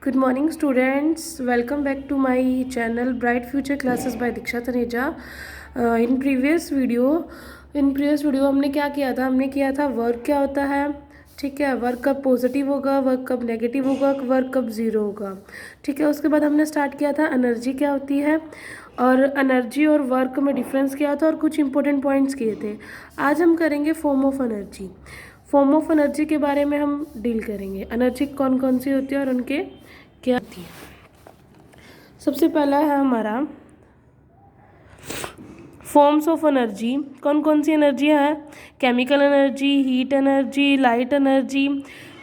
Good morning, students. Welcome back to my channel Bright Future Classes by Diksha Taneja. In previous video हमने क्या किया था? हमने किया था वर्क क्या होता है, ठीक है, वर्क कब पॉजिटिव होगा, वर्क कब नेगेटिव होगा, वर्क कब ज़ीरो होगा, ठीक है। उसके बाद हमने स्टार्ट किया था एनर्जी क्या होती है, और एनर्जी और वर्क में डिफरेंस क्या था, और कुछ इंपॉर्टेंट पॉइंट्स किए थे। आज हम करेंगे form of energy. Form of energy के बारे में हम डील करेंगे। एनर्जी कौन कौन सी होती है और उनके क्या होती है। सबसे पहला है हमारा फॉर्म्स ऑफ एनर्जी। कौन कौन सी एनर्जी है? Chemical energy, heat energy, light energy,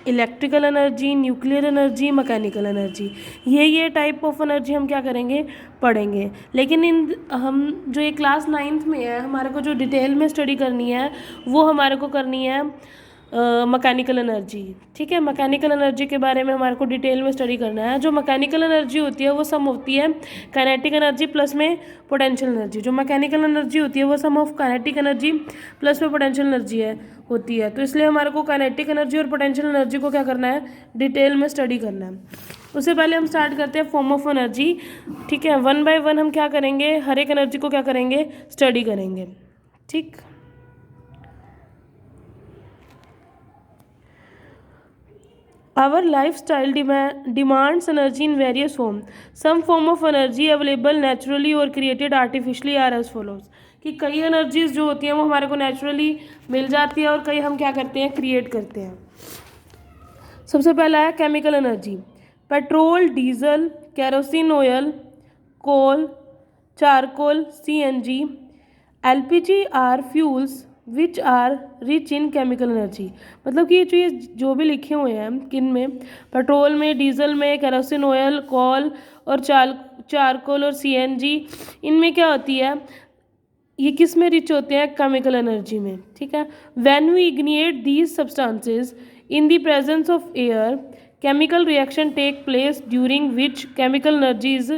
electrical energy, nuclear energy, mechanical energy. ये टाइप ऑफ एनर्जी हम क्या करेंगे, पढ़ेंगे। लेकिन हम जो ये क्लास 9th में है, हमारे को जो डिटेल में स्टडी करनी है वो हमारे को करनी है मैकेनिकल एनर्जी, ठीक है। मैकेनिकल एनर्जी के बारे में हमारे को डिटेल में स्टडी करना है। जो मैकेनिकल एनर्जी होती है वो सम होती है काइनेटिक एनर्जी प्लस में पोटेंशियल एनर्जी। जो मैकेनिकल एनर्जी होती है वो सम ऑफ काइनेटिक एनर्जी प्लस में पोटेंशियल एनर्जी होती है। तो इसलिए हमारे को काइनेटिक एनर्जी और पोटेंशियल एनर्जी को क्या करना है, डिटेल में स्टडी करना है। उससे पहले हम स्टार्ट करते हैं फॉर्म ऑफ एनर्जी, ठीक है। 1 बाय 1 हम क्या करेंगे, हर एक एनर्जी को क्या करेंगे, स्टडी करेंगे, ठीक। Our lifestyle demands energy in various forms. Some form of energy available naturally or created artificially are as follows. कि कई एनर्जीज जो होती हैं वो हमारे को नेचुरली मिल जाती है और कई हम क्या करते हैं, क्रिएट करते हैं। सबसे पहला है chemical energy. Petrol, diesel, kerosene oil, coal, charcoal, CNG, LPG are fuels which are rich in chemical energy. मतलब कि ये जो भी लिखे हुए हैं किन में, पेट्रोल में, डीजल में, केरोसिन ऑयल, कोल और चारकोल और CNG, इनमें क्या होती है, ये किस में रिच होते हैं, केमिकल एनर्जी में, ठीक है। When we ignite these substances in the presence of air, chemical reaction take place during which chemical energy is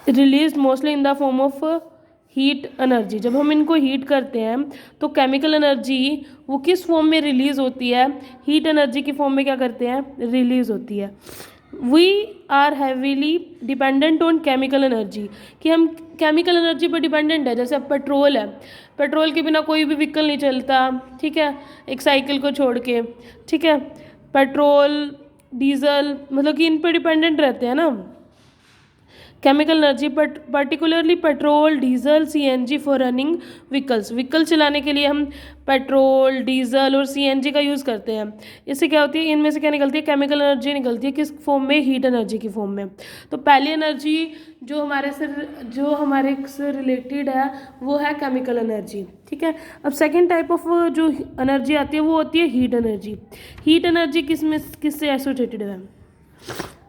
release mostly in the form of heat energy. जब हम इनको हीट करते हैं तो केमिकल एनर्जी वो किस फॉर्म में release होती है, हीट एनर्जी की फॉर्म में क्या करते हैं, रिलीज होती है। We are heavily dependent on chemical energy, कि हम केमिकल एनर्जी पर डिपेंडेंट है। जैसे अब पेट्रोल है, पेट्रोल के बिना कोई भी व्हीकल नहीं चलता, ठीक है, एक साइकिल को छोड़ के, ठीक है। पेट्रोल, डीजल, मतलब कि इन पर डिपेंडेंट रहते हैं ना chemical energy, particularly petrol, diesel, CNG for running vehicle चलाने के लिए हम पेट्रोल, डीजल और CNG का यूज़ करते हैं। इससे क्या होती है, इनमें से क्या निकलती है, केमिकल एनर्जी निकलती है। किस फॉर्म में, हीट एनर्जी की फॉर्म में। तो पहली एनर्जी जो हमारे से रिलेटेड है वो है केमिकल एनर्जी, ठीक है। अब सेकेंड टाइप ऑफ जो एनर्जी आती है वो होती है हीट एनर्जी। हीट एनर्जी किससे एसोसिएटेड है?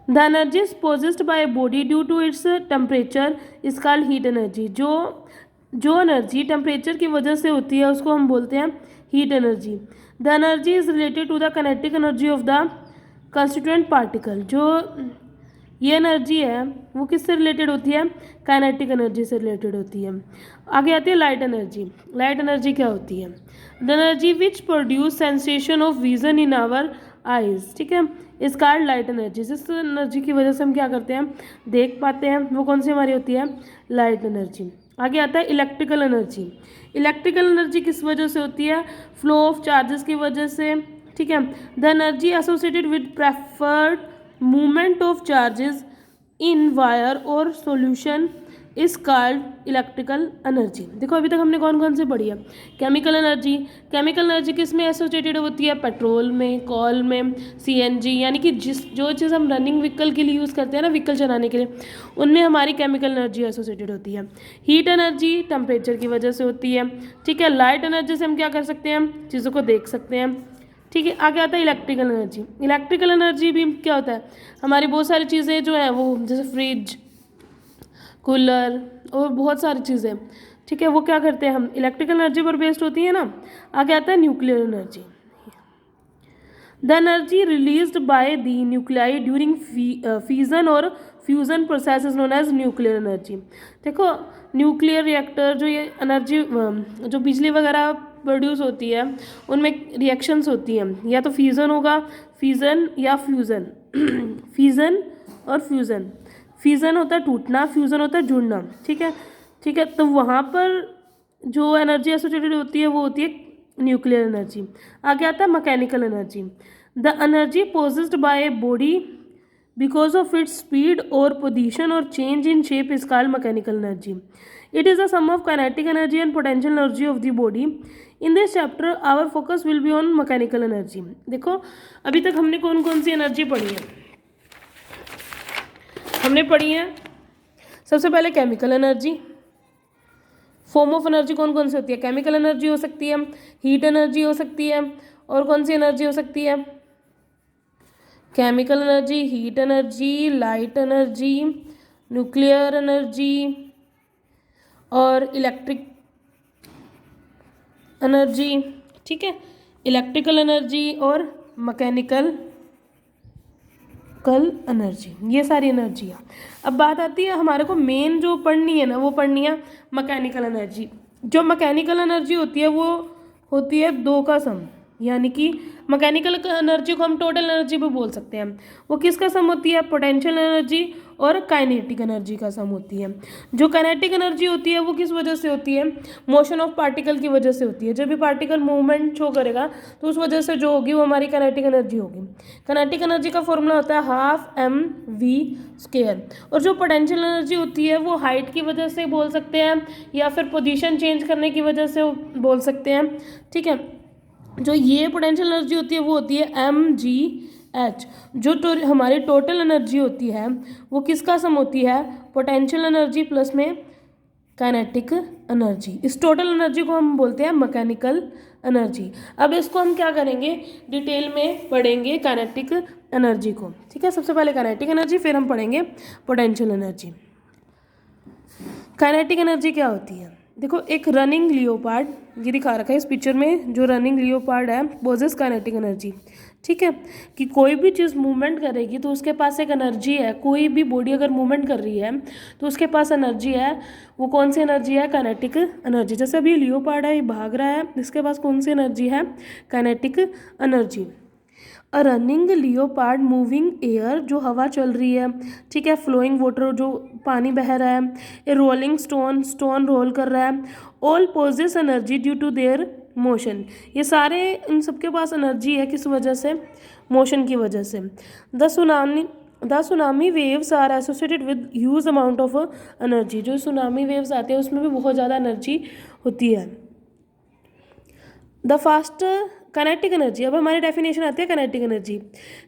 The energy is possessed by a body due to its temperature is called heat energy. जो एनर्जी टेम्परेचर की वजह से होती है उसको हम बोलते हैं heat energy. The energy is related to the kinetic energy of the constituent particle. जो ये एनर्जी है वो किससे रिलेटेड होती है, काइनेटिक एनर्जी से रिलेटेड होती है। आगे आती है लाइट एनर्जी। लाइट एनर्जी क्या होती है? The energy which produce sensation of vision in our eyes, ठीक है, इस कॉल्ड लाइट एनर्जी। जिस एनर्जी की वजह से हम क्या करते हैं, देख पाते हैं, वो कौन सी हमारी होती है, लाइट एनर्जी। आगे आता है इलेक्ट्रिकल एनर्जी। इलेक्ट्रिकल एनर्जी किस वजह से होती है, फ्लो ऑफ चार्जेस की वजह से, ठीक है। The energy associated with preferred movement of charges in wire और solution is called electrical energy. देखो अभी तक हमने कौन कौन से पढ़ी है, केमिकल एनर्जी। केमिकल एनर्जी किस में एसोसिएटेड होती है, पेट्रोल में, कोल में, CNG, यानी कि जो चीज़ हम रनिंग व्हीकल के लिए यूज़ करते हैं ना, व्हीकल चलाने के लिए, उनमें हमारी केमिकल एनर्जी एसोसिएटेड होती है। हीट एनर्जी टेम्परेचर की वजह से होती है, ठीक है। लाइट एनर्जी से हम क्या कर सकते हैं, चीज़ों को देख सकते हैं, ठीक है। आगे आता है इलेक्ट्रिकल एनर्जी। इलेक्ट्रिकल एनर्जी भी क्या होता है, हमारी बहुत सारी चीज़ें जो हैं वो, जैसे फ्रिज, कूलर और बहुत सारी चीज़ें, ठीक है, वो क्या करते हैं, हम इलेक्ट्रिकल एनर्जी पर बेस्ड होती है ना। आगे आता है nuclear energy. The energy released by the nuclei during fission और fusion process is known as nuclear energy. देखो न्यूक्लियर रिएक्टर जो ये एनर्जी जो बिजली वगैरह प्रोड्यूस होती है उनमें रिएक्शंस होती हैं, या तो फीजन होगा, फिजन या फ्यूज़न फिजन और फ्यूज़न। फिजन होता है टूटना, फ्यूज़न होता है जुड़ना, ठीक है, ठीक है। तो वहाँ पर जो एनर्जी एसोसिएटेड होती है वो होती है न्यूक्लियर एनर्जी। आगे आता है mechanical energy. The energy possessed by a body because of its speed or position or change in shape is called mechanical energy. It is the sum of kinetic energy and potential energy of the body. In this chapter our focus will be on mechanical energy. देखो अभी तक हमने कौन कौन सी energy पढ़ी है, हमने पढ़ी है सबसे पहले chemical energy. Form of energy कौन कौन सी होती है, केमिकल एनर्जी हो सकती है, हीट एनर्जी हो सकती है, और कौन सी एनर्जी हो सकती है, chemical energy, heat energy, light energy, nuclear energy और इलेक्ट्रिक एनर्जी, ठीक है, इलेक्ट्रिकल एनर्जी और मैकेनिकल एनर्जी, ये सारी एनर्जी है। अब बात आती है हमारे को मेन जो पढ़नी है ना, वो पढ़नी है मैकेनिकल एनर्जी। जो मैकेनिकल एनर्जी होती है वो होती है दो का सम, यानी कि मैकेनिकल एनर्जी को हम टोटल एनर्जी भी बोल सकते हैं। वो किसका सम होती है, पोटेंशियल एनर्जी और काइनेटिक एनर्जी का सम होती है। जो काइनेटिक एनर्जी होती है वो किस वजह से होती है, मोशन ऑफ पार्टिकल की वजह से होती है। जब भी पार्टिकल मूवमेंट शो करेगा तो उस वजह से जो होगी वो हमारी काइनेटिक एनर्जी होगी। काइनेटिक एनर्जी का फॉर्मूला होता है ½ mv²। और जो पोटेंशियल एनर्जी होती है वो हाइट की वजह से बोल सकते हैं या फिर पोजीशन चेंज करने की वजह से बोल सकते हैं, ठीक है। जो ये पोटेंशियल एनर्जी होती है वो होती है mgh। जो हमारी टोटल एनर्जी होती है वो किसका सम होती है, पोटेंशियल एनर्जी प्लस में काइनेटिक एनर्जी। इस टोटल एनर्जी को हम बोलते हैं मैकेनिकल एनर्जी। अब इसको हम क्या करेंगे, डिटेल में पढ़ेंगे काइनेटिक एनर्जी को, ठीक है। सबसे पहले काइनेटिक एनर्जी, फिर हम पढ़ेंगे पोटेंशियल एनर्जी। काइनेटिक एनर्जी क्या होती है, देखो एक रनिंग लियोपार्ड, ये दिखा रखा है इस पिक्चर में, जो रनिंग लियोपार्ड है पोजेस काइनेटिक एनर्जी, ठीक है। कि कोई भी चीज़ मूवमेंट करेगी तो उसके पास एक एनर्जी है। कोई भी बॉडी अगर मूवमेंट कर रही है तो उसके पास एनर्जी है। वो कौन सी एनर्जी है, काइनेटिक एनर्जी। जैसे अभी लियोपार्ड है, ये भाग रहा है, इसके पास कौन सी एनर्जी है, काइनेटिक एनर्जी। अ रनिंग लियोपार्ड मूविंग एयर, जो हवा चल रही है, ठीक है, फ्लोइंग वाटर, जो पानी बह रहा है, a rolling stone, stone roll कर रहा है, all possess energy due to their motion. ये सारे इन सबके पास एनर्जी है, किस वजह से, मोशन की वजह से। The tsunami waves are associated with huge amount of energy. जो सुनामी वेव्स आते हैं उसमें भी बहुत ज़्यादा एनर्जी होती है। द फास्ट काइनेटिक एनर्जी, अब हमारी डेफिनेशन आती है kinetic energy.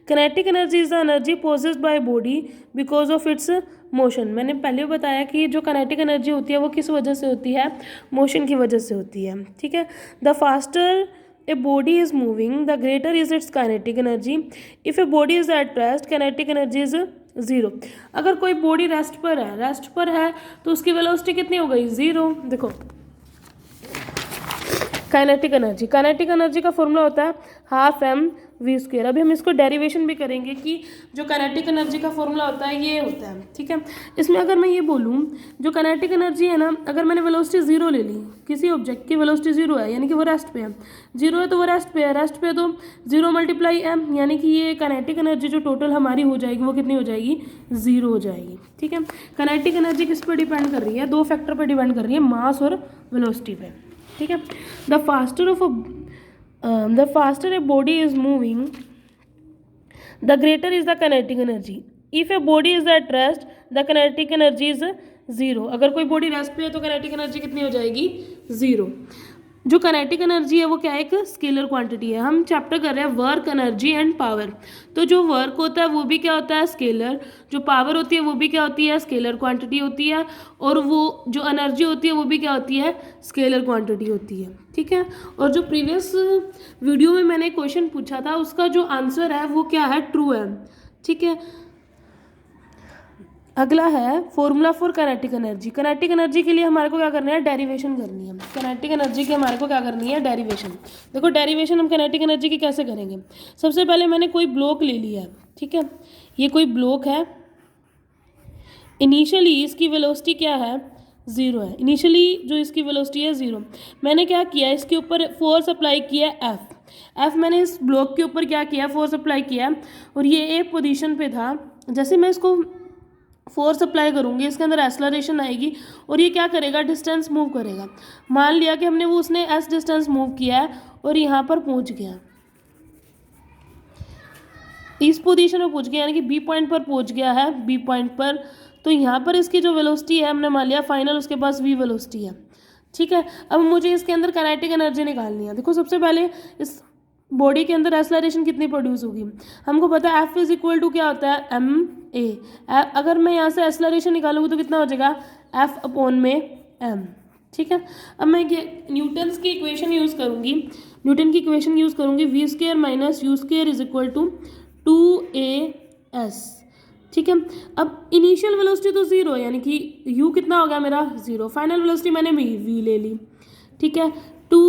Kinetic energy is the energy possessed by body because of its motion. मैंने पहले भी बताया कि जो काइनेटिक एनर्जी होती है वो किस वजह से होती है, मोशन की वजह से होती है, ठीक है। The faster a body is moving the greater is it's kinetic energy. If a body is at rest kinetic energy is 0। अगर कोई बॉडी रेस्ट पर है तो उसकी वेलोसिटी कितनी हो गई, 0। देखो काइनेटिक एनर्जी का फॉर्मूला होता है ½mv²। अभी हम इसको डेरिवेशन भी करेंगे कि जो काइनेटिक एनर्जी का फॉर्मूला होता है ये होता है, ठीक है। इसमें अगर मैं ये बोलूँ, जो काइनेटिक एनर्जी है ना, अगर मैंने वेलोसिटी 0 ले ली, किसी ऑब्जेक्ट की वेलोसिटी 0 है यानी कि वो रेस्ट पे है, 0 है तो वो रेस्ट पे तो 0 × m, यानी कि ये काइनेटिक एनर्जी जो टोटल हमारी हो जाएगी वो कितनी हो जाएगी, 0 हो जाएगी, ठीक है। काइनेटिक एनर्जी किस पर डिपेंड कर रही है, दो फैक्टर पर डिपेंड कर रही है, मास और वेलोसिटी पे, ठीक है। The faster a body is moving the greater is the kinetic energy. If a body is at rest the kinetic energy is 0। अगर कोई बॉडी रेस्ट पे है तो काइनेटिक एनर्जी कितनी हो जाएगी, 0। जो काइनेटिक एनर्जी है वो क्या है, एक स्केलर क्वांटिटी है। हम चैप्टर कर रहे हैं वर्क, एनर्जी एंड पावर। तो जो वर्क होता है वो भी क्या होता है, स्केलर। जो पावर होती है वो भी क्या होती है, स्केलर क्वांटिटी होती है। और वो जो एनर्जी होती है वो भी क्या होती है, स्केलर क्वांटिटी होती है, ठीक है। और जो प्रीवियस वीडियो में मैंने क्वेश्चन पूछा था उसका जो आंसर है वो क्या है, ट्रू है, ठीक है। अगला है formula for kinetic energy. Kinetic energy के लिए हमारे को क्या करना है, डेरिवेशन करनी है। काइनेटिक एनर्जी की हमारे को क्या करनी है, डेरिवेशन। देखो डेरिवेशन हम काइनेटिक एनर्जी की कैसे करेंगे। सबसे पहले मैंने कोई ब्लॉक ले लिया है, ठीक है, ये कोई ब्लॉक है। इनिशियली इसकी वेलोसिटी क्या है, ज़ीरो है, इनिशियली जो इसकी वेलोसिटी है ज़ीरो। मैंने क्या किया, इसके ऊपर फोर्स अप्लाई किया एफ मैंने इस ब्लॉक के ऊपर क्या किया, फोर्स अप्लाई किया, और ये ए पोजीशन पे था। जैसे मैं इसको फोर्स अप्लाई करूँगी, इसके अंदर एक्सेलरेशन आएगी और ये क्या करेगा, डिस्टेंस मूव करेगा। मान लिया कि हमने वो उसने एस डिस्टेंस मूव किया है और यहाँ पर पहुँच गया, इस पोजीशन में पहुँच गया, यानी कि बी पॉइंट पर पहुँच गया है, बी पॉइंट पर। तो यहाँ पर इसकी जो वेलोसिटी है हमने मान लिया फाइनल, उसके पास वी वेलोसिटी है। ठीक है, अब मुझे इसके अंदर काइनेटिक एनर्जी निकालनी है। देखो सबसे पहले इस बॉडी के अंदर एक्सेलरेशन कितनी प्रोड्यूस होगी, हमको पता है एफ इज इक्वल टू क्या होता है, एम ए। अगर मैं यहाँ से एक्सेलरेशन निकालूंगी तो कितना हो जाएगा, एफ अपॉन में एम। ठीक है, अब मैं न्यूटन्स की इक्वेशन यूज़ करूँगी, न्यूटन की इक्वेशन यूज़ करूँगी, v square minus u square is equal to 2as। ठीक है, अब इनिशियल वेलोसिटी तो ज़ीरो है, यानी कि u कितना हो गया मेरा, ज़ीरो। फाइनल वेलोसिटी मैंने v ले ली। ठीक है, 2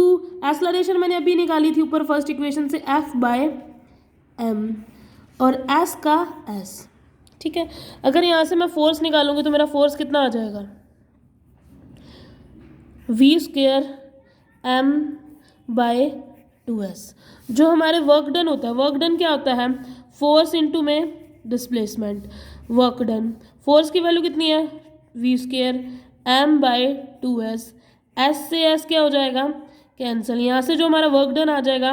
एक्सेलरेशन मैंने अभी निकाली थी ऊपर फर्स्ट इक्वेशन से, f बाय m, और s का s। ठीक है, अगर यहाँ से मैं फोर्स निकालूंगी तो मेरा फोर्स कितना आ जाएगा, v square m bye 2s। जो हमारे वर्क डन होता है, वर्क डन क्या होता है, फोर्स इनटू में डिस्प्लेसमेंट, वर्क डन। फोर्स की वैल्यू कितनी है, v square m by 2s, s से एस क्या हो जाएगा, कैंसिल। यहाँ से जो हमारा वर्क डन आ जाएगा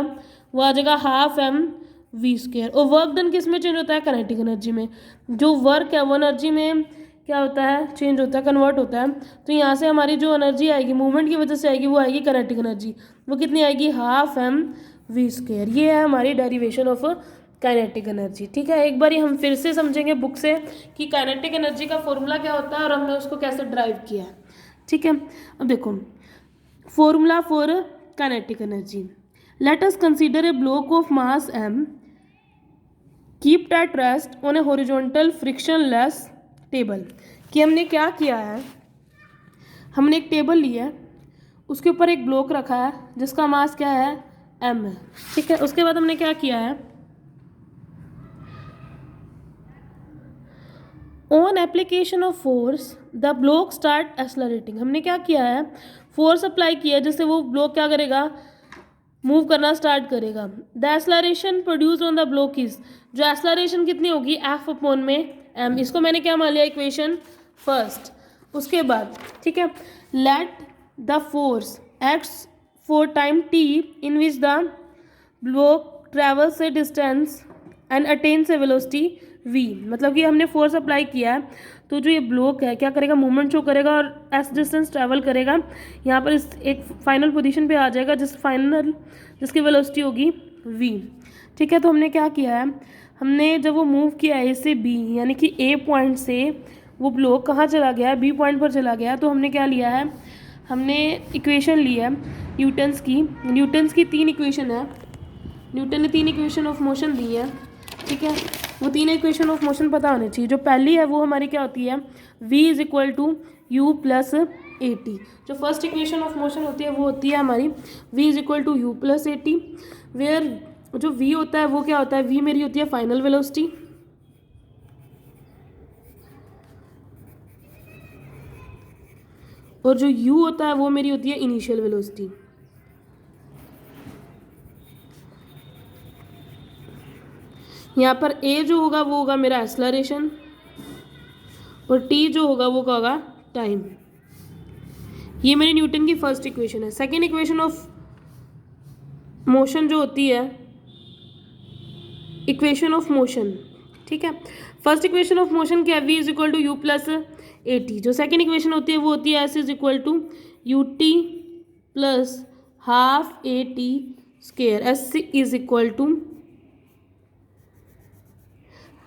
वो आ जाएगा हाफ एम वी स्क्वायर। और वर्क डन किस में चेंज होता है, काइनेटिक एनर्जी में। जो वर्क है वो एनर्जी में क्या होता है, चेंज होता है, कन्वर्ट होता है। तो यहाँ से हमारी जो एनर्जी आएगी मूवमेंट की वजह से आएगी, वो आएगी काइनेटिक एनर्जी। वो कितनी आएगी, हाफ एम वी स्क्वायर। ये है हमारी डेरिवेशन ऑफ काइनेटिक एनर्जी। ठीक है, एक बार हम फिर से समझेंगे बुक से कि काइनेटिक एनर्जी का फॉर्मूला क्या होता है और हमने उसको कैसे ड्राइव किया है। ठीक है, अब देखो formula for kinetic energy, let us consider a block of mass m keeped at rest on A horizontal frictionless table. कि हमने क्या किया है, हमने एक टेबल लिया है, उसके ऊपर एक ब्लॉक रखा है जिसका मास क्या है, m है। ठीक है, उसके बाद हमने क्या किया है, on application of force the block start accelerating. हमने क्या किया है, फोर्स अप्लाई किया जिससे वो ब्लॉक क्या करेगा, मूव करना स्टार्ट करेगा। The acceleration produced on the block is, जो एक्सलरेशन कितनी होगी, एफ अपॉन में एम। इसको मैंने क्या मान लिया, इक्वेशन फर्स्ट। उसके बाद ठीक है, let the force acts for time T in which the block travels A distance and attains A velocity v। मतलब कि हमने फोर्स अप्लाई किया है तो जो ये ब्लॉक है क्या करेगा, मूवमेंट शो करेगा और एस डिस्टेंस ट्रैवल करेगा। यहाँ पर इस एक फाइनल पोजीशन पे आ जाएगा जिसकी वेलोसिटी होगी v। ठीक है, तो हमने क्या किया है, हमने जब वो मूव किया है ए से बी, यानी कि ए पॉइंट से वो ब्लॉक कहाँ चला गया है, बी पॉइंट पर चला गया। तो हमने क्या लिया है, हमने इक्वेशन ली है न्यूटन्स की 3 इक्वेशन है। न्यूटन ने 3 इक्वेशन ऑफ मोशन दी है। ठीक है, वो 3 इक्वेशन ऑफ मोशन पता होनी चाहिए। जो पहली है वो हमारी क्या होती है, v is equal to u plus a t. जो फर्स्ट इक्वेशन ऑफ मोशन होती है वो होती है हमारी v is equal to u plus a t, where जो v होता है वो क्या होता है, v मेरी होती है फाइनल वेलोसिटी, और जो u होता है वो मेरी होती है इनिशियल वेलोसिटी। यहाँ पर a जो होगा वो होगा मेरा एक्सेलरेशन, और t जो होगा वो क्या होगा, टाइम। ये मेरी न्यूटन की फर्स्ट इक्वेशन है। सेकेंड इक्वेशन ऑफ मोशन जो होती है, इक्वेशन ऑफ मोशन। ठीक है, फर्स्ट इक्वेशन ऑफ मोशन क्या है, v is equal to u plus a t. जो सेकेंड इक्वेशन होती है वो होती है s is equal to u t plus half a t square. s is equal to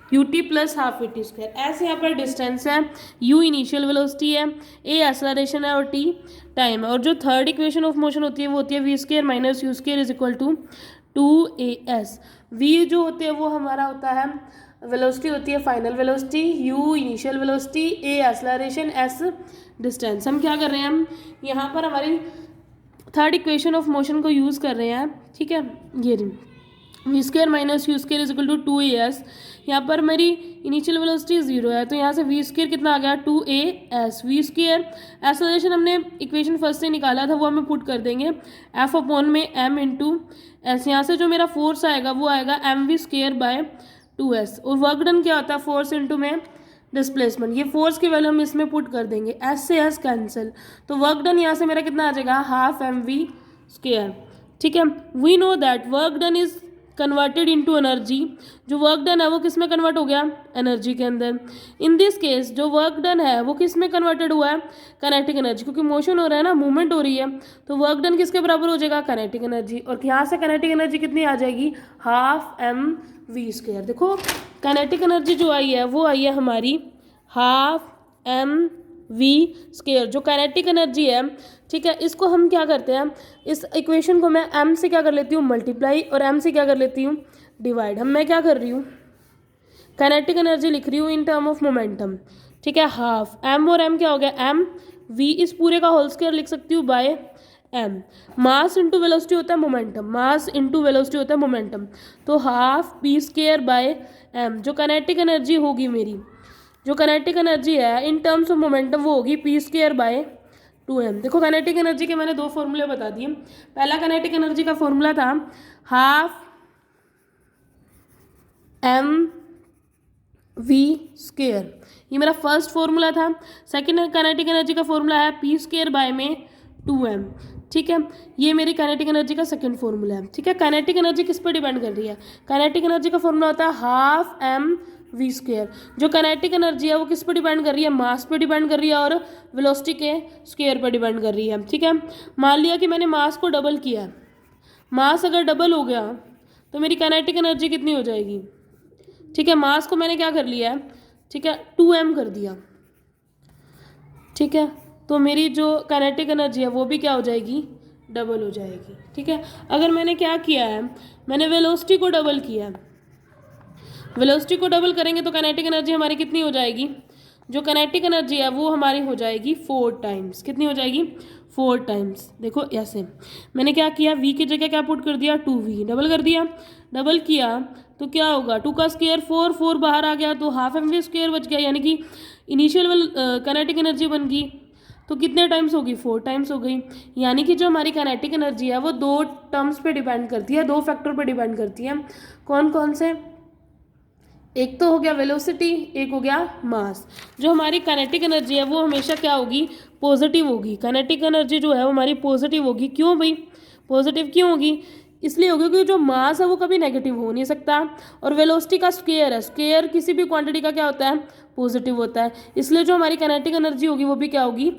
u t plus half a t square. ऐसे यहाँ पर distance है, u इनिशियल वेलोसिटी है, a एक्सेलरेशन है और t टाइम है। और जो थर्ड इक्वेशन ऑफ मोशन होती है वो होती है v square minus u square is equal to 2as। v जो होते हैं वो हमारा होता है वेलोसिटी होती है final velocity, u initial velocity, a acceleration, s distance. हम क्या कर रहे हैं, हम यहाँ पर हमारी थर्ड इक्वेशन ऑफ मोशन को यूज़ कर रहे हैं। ठीक है, ये v square minus u square is equal to 2as। यहाँ पर मेरी इनिशियल वेलोसिटी 0 है, तो यहाँ से वी स्क्वायर कितना आ गया 2as। वी स्क्वायर एक्सेलरेशन हमने इक्वेशन फर्स्ट से निकाला था, वो हमें पुट कर देंगे एफ अपॉन में एम इंटू एस। यहाँ से जो मेरा फोर्स आएगा वो आएगा M v square by 2s। और वर्क डन क्या होता है, फोर्स इंटू में डिस्प्लेसमेंट। ये फोर्स की वैल्यू हम इसमें पुट कर देंगे, एस से एस कैंसिल, तो वर्क डन यहाँ से मेरा कितना आ जाएगा हाफ एम वी स्क्वायर। ठीक है, we know that work done is converted into energy. जो वर्क डन है वो किस में कन्वर्ट हो गया, एनर्जी के अंदर। इन दिस केस जो वर्क डन है वो किस में कन्वर्टेड हुआ है, काइनेटिक एनर्जी, क्योंकि मोशन हो रहा है ना, मूवमेंट हो रही है, तो वर्क डन किसके बराबर हो जाएगा, काइनेटिक एनर्जी। और यहाँ से काइनेटिक एनर्जी कितनी आ जाएगी, हाफ एम वी स्क्वायर। देखो काइनेटिक एनर्जी जो आई है वो आई है हमारी हाफ एम वी स्क्वायर, जो काइनेटिक एनर्जी है। ठीक है, इसको हम क्या करते हैं, इस इक्वेशन को मैं m से क्या कर लेती हूँ मल्टीप्लाई, और m से क्या कर लेती हूँ डिवाइड। मैं क्या कर रही हूँ, काइनेटिक एनर्जी लिख रही हूँ इन टर्म ऑफ मोमेंटम। ठीक है, हाफ m और m क्या हो गया m v, इस पूरे का होल स्क्वायर लिख सकती हूँ by m। Mass into velocity होता है मोमेंटम, मास इंटू वेलोसिटी होता है मोमेंटम, तो half p square bye m। जो काइनेटिक एनर्जी होगी मेरी, जो काइनेटिक एनर्जी है इन टर्म्स ऑफ मोमेंटम वो होगी p स्क्वायर बाय 2m। देखो काइनेटिक एनर्जी के मैंने दो फॉर्मूले बता दिए। पहला काइनेटिक एनर्जी का फॉर्मूला था हाफ एम वी स्क्वायर, ये मेरा फर्स्ट फॉर्मूला था। सेकंड काइनेटिक एनर्जी का फॉर्मूला है p स्क्वायर बाय में 2m। ठीक है, ये मेरी काइनेटिक एनर्जी का सेकंड फॉर्मूला है। ठीक है, काइनेटिक एनर्जी किस पर डिपेंड कर रही है, काइनेटिक एनर्जी का फॉर्मूला होता है हाफ एम वी स्क्वायर। जो काइनेटिक एनर्जी है वो किस पर डिपेंड कर रही है, मास पे डिपेंड कर रही है और वेलोसिटी के स्क्वायर पर डिपेंड कर रही है। ठीक है, मान लिया कि मैंने मास को डबल किया, मास अगर डबल हो गया तो मेरी काइनेटिक एनर्जी कितनी हो जाएगी। ठीक है, मास को मैंने क्या कर लिया है, ठीक है 2m कर दिया। ठीक है, तो मेरी जो काइनेटिक एनर्जी है वो भी क्या हो जाएगी, डबल हो जाएगी। ठीक है, अगर मैंने क्या किया है, मैंने वेलोसिटी को डबल किया है, वेलोसिटी को डबल करेंगे तो काइनेटिक एनर्जी हमारी कितनी हो जाएगी, जो काइनेटिक एनर्जी है वो हमारी हो जाएगी 4 टाइम्स। कितनी हो जाएगी, 4 टाइम्स। देखो ऐसे मैंने क्या किया, v की जगह क्या पुट कर दिया 2v, डबल कर दिया, डबल किया तो क्या होगा 2 का स्क्वायर 4, 4 बाहर आ गया तो हाफ एम वी स्क्वायर बच गया, यानी कि इनिशियल काइनेटिक एनर्जी बन गई तो कितने टाइम्स होगी, 4 टाइम्स हो गई। यानी कि जो हमारी काइनेटिक एनर्जी है वो 2 टर्म्स पे डिपेंड करती है, 2 फैक्टर पे डिपेंड करती है। कौन कौन से, एक तो हो गया वेलोसिटी, एक हो गया मास। जो हमारी काइनेटिक एनर्जी है वो हमेशा क्या होगी, पॉजिटिव होगी। काइनेटिक एनर्जी जो है वो हमारी पॉजिटिव होगी। क्यों भाई, पॉजिटिव क्यों होगी, इसलिए होगी क्योंकि जो मास है वो कभी नेगेटिव हो नहीं सकता, और वेलोसिटी का स्क्वायर है, स्क्वायर किसी भी क्वांटिटी का क्या होता है, पॉजिटिव होता है, इसलिए जो हमारी काइनेटिक एनर्जी होगी वो भी क्या होगी,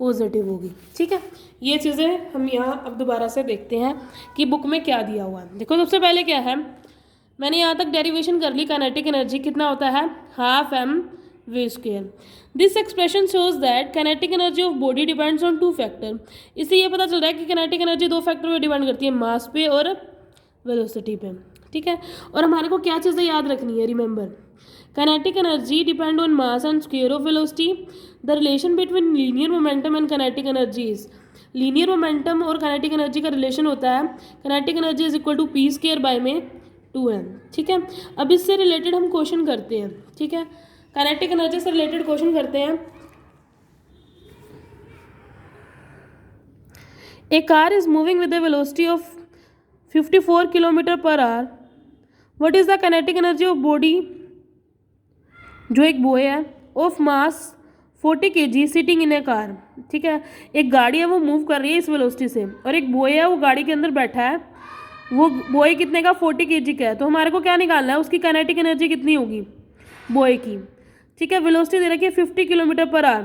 पॉजिटिव होगी। ठीक है, ये चीज़ें हम यहाँ अब दोबारा से देखते हैं कि बुक में क्या दिया हुआ है। देखो सबसे पहले क्या है, मैंने यहाँ तक डेरिवेशन कर ली, काइनेटिक एनर्जी कितना होता है, half m v square. This expression shows that kinetic energy of body depends on 2 factor. इससे ये पता चल रहा है कि काइनेटिक एनर्जी 2 फैक्टर पे डिपेंड करती है, मास पे और वेलोसिटी पे। ठीक है, और हमारे को क्या चीज़ें याद रखनी है, remember kinetic energy depend on mass and square of velocity. The relation between linear momentum and kinetic energy is, linear momentum और काइनेटिक एनर्जी का रिलेशन होता है kinetic energy is equal to p square by में 2m। ठीक है, अब इससे related हम क्वेश्चन करते हैं। ठीक है, काइनेटिक एनर्जी से रिलेटेड क्वेश्चन करते हैं। A car is moving with a velocity of 54 kilometre per hour, what is the kinetic energy of body, जो एक बॉय है, of mass 40 kg sitting in a car. ठीक है, एक गाड़ी है वो मूव कर रही है इस वेलोसिटी से, और एक बॉय है वो गाड़ी के अंदर बैठा है, वो बॉय कितने का 40 kg का है, तो हमारे को क्या निकालना है, उसकी काइनेटिक एनर्जी कितनी होगी बॉय की। ठीक है, वेलोसिटी दे रखी है 50 kilometre per our,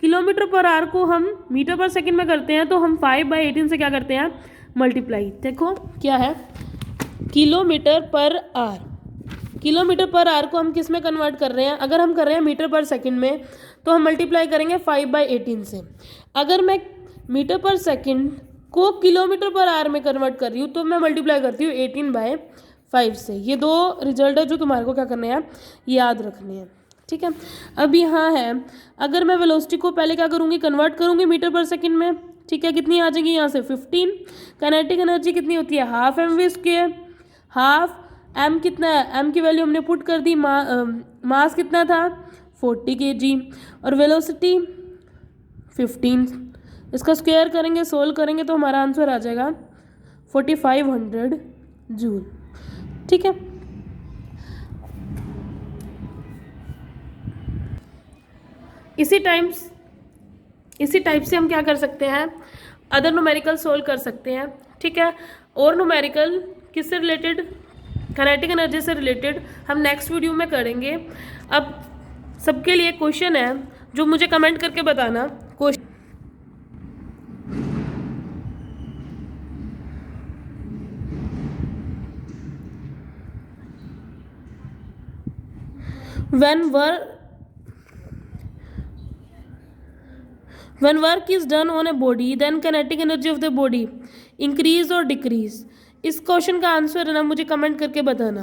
kilometre per our को हम मीटर पर सेकंड में करते हैं तो हम 5/18 से क्या करते हैं मल्टीप्लाई। देखो क्या है, kilometre per our, kilometre per our को हम किस में कन्वर्ट कर रहे हैं, अगर हम कर रहे हैं मीटर पर सेकंड में तो हम मल्टीप्लाई करेंगे 5/18 से। अगर मैं मीटर पर सेकंड को किलोमीटर पर आवर में कन्वर्ट कर रही हूँ तो मैं मल्टीप्लाई करती हूँ 18/5 से। ये 2 रिजल्ट है जो तुम्हारे को क्या करने हैं, याद रखने हैं। ठीक है, अब यहाँ है, अगर मैं वेलोसिटी को पहले क्या करूँगी, कन्वर्ट करूँगी मीटर पर सेकंड में। ठीक है, कितनी आ जाएगी यहाँ से 15, काइनेटिक एनर्जी कितनी होती है, half m v square, half m कितना है, m की वैल्यू हमने पुट कर दी, मास कितना था 40 kg और वेलोसिटी 15, इसका स्क्वायर करेंगे सोल्व करेंगे तो हमारा आंसर आ जाएगा 4500 जूल। ठीक है, इसी टाइप से हम क्या कर सकते हैं, अदर न्यूमेरिकल सोल्व कर सकते हैं। ठीक है, और न्यूमेरिकल किससे रिलेटेड, काइनेटिक एनर्जी से रिलेटेड हम नेक्स्ट वीडियो में करेंगे। अब सबके लिए क्वेश्चन है जो मुझे कमेंट करके बताना। Question, when work is done on a body then kinetic energy of the body increase or decrease। इस क्वेश्चन का आंसर है ना मुझे कमेंट करके बताना।